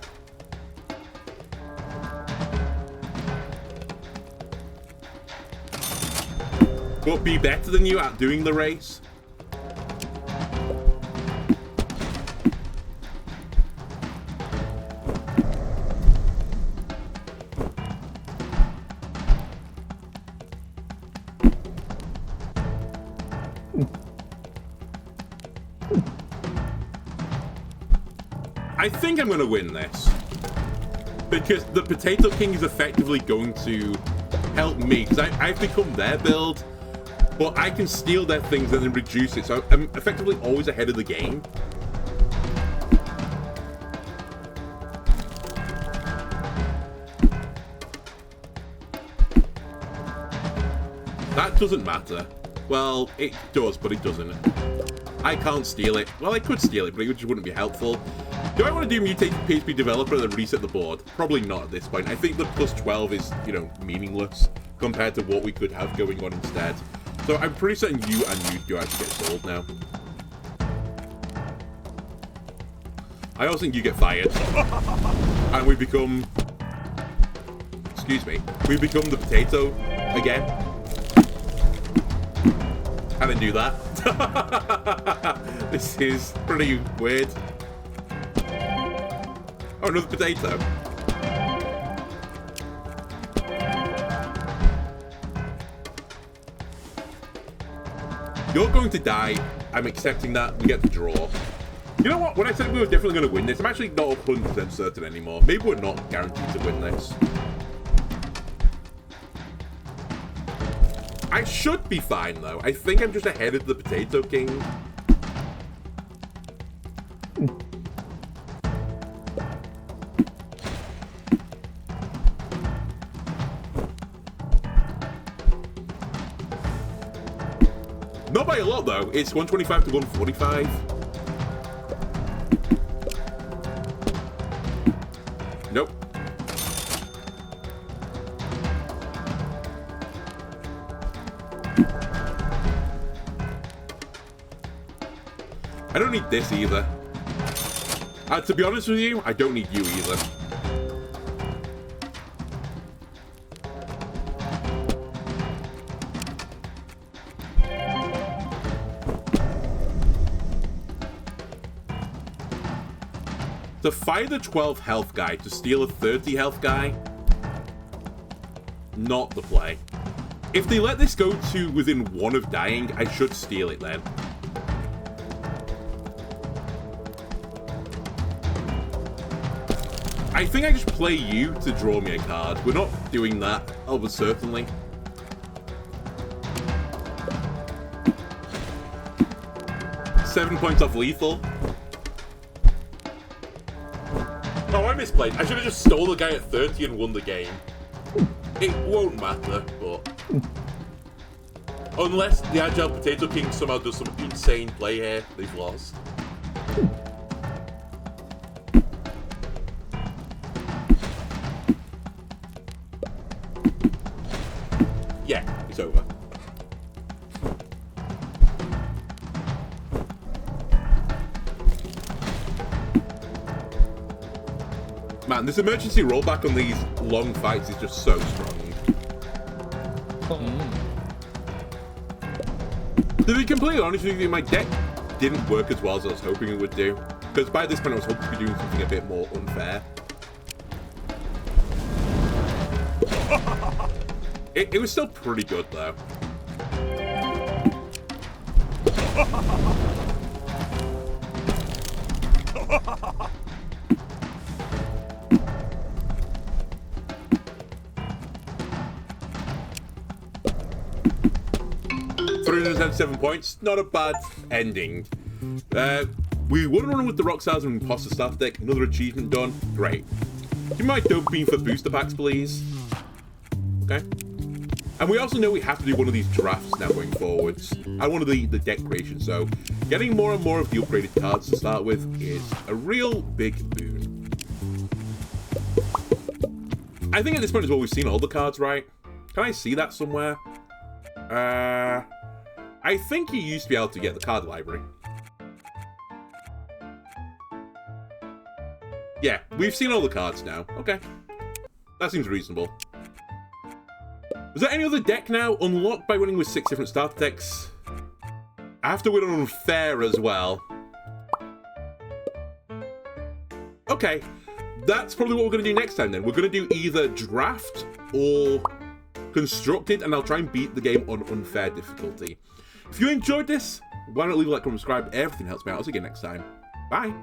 What, be better than you at doing the race? I think I'm going to win this. Because the Potato King is effectively going to help me. Because I've become their build, but I can steal their things and then reduce it. So I'm effectively always ahead of the game. That doesn't matter. Well, it does, but it doesn't. I can't steal it. Well, I could steal it, but it just wouldn't be helpful. Do I want to do mutated PHP developer and then reset the board? Probably not at this point. I think the plus 12 is, you know, meaningless compared to what we could have going on instead. So I'm pretty certain you and you do actually get sold now. I also think you get fired. And we become... Excuse me. We become the potato again. I didn't do that. This is pretty weird. Oh, another potato. You're going to die. I'm accepting that. We get the draw. You know what? When I said we were definitely going to win this, I'm actually not 100% certain anymore. Maybe we're not guaranteed to win this. I should be fine, though. I think I'm just ahead of the Potato King. Not by a lot, though. It's 125 to 145. Nope. I don't need this either. To be honest with you, I don't need you either. To fire the 12 health guy to steal a 30 health guy, not the play. If they let this go to within one of dying, I should steal it then. I think I just play you to draw me a card. We're not doing that, almost certainly. Seven points off lethal. Oh, I misplayed. I should have just stole the guy at 30 and won the game. It won't matter, but... Unless the Agile Potato King somehow does some insane play here, they've lost. Yeah, it's over. Man, this emergency rollback on these long fights is just so strong. To be completely honest with you, my deck didn't work as well as I was hoping it would do. Because by this point I was hoping to be doing something a bit more unfair. It was still pretty good though. $377 points, not a bad ending. We won running with the Rockstars and Imposter Staff deck, another achievement done, great. Give me my dopamine for booster packs, please. Okay. And we also know we have to do one of these drafts now going forwards. And one of the deck creation, so getting more and more of the upgraded cards to start with is a real big boon. I think at this point as well, we've seen all the cards, right? Can I see that somewhere? I think you used to be able to get the card library. Yeah, we've seen all the cards now. Okay. That seems reasonable. Was there any other deck now unlocked by winning with 6 different starter decks? I have to win on unfair as well. Okay. That's probably what we're going to do next time then. We're going to do either draft or constructed, and I'll try and beat the game on unfair difficulty. If you enjoyed this, why not leave a like, comment, subscribe? Everything helps me out. I'll see you again next time. Bye.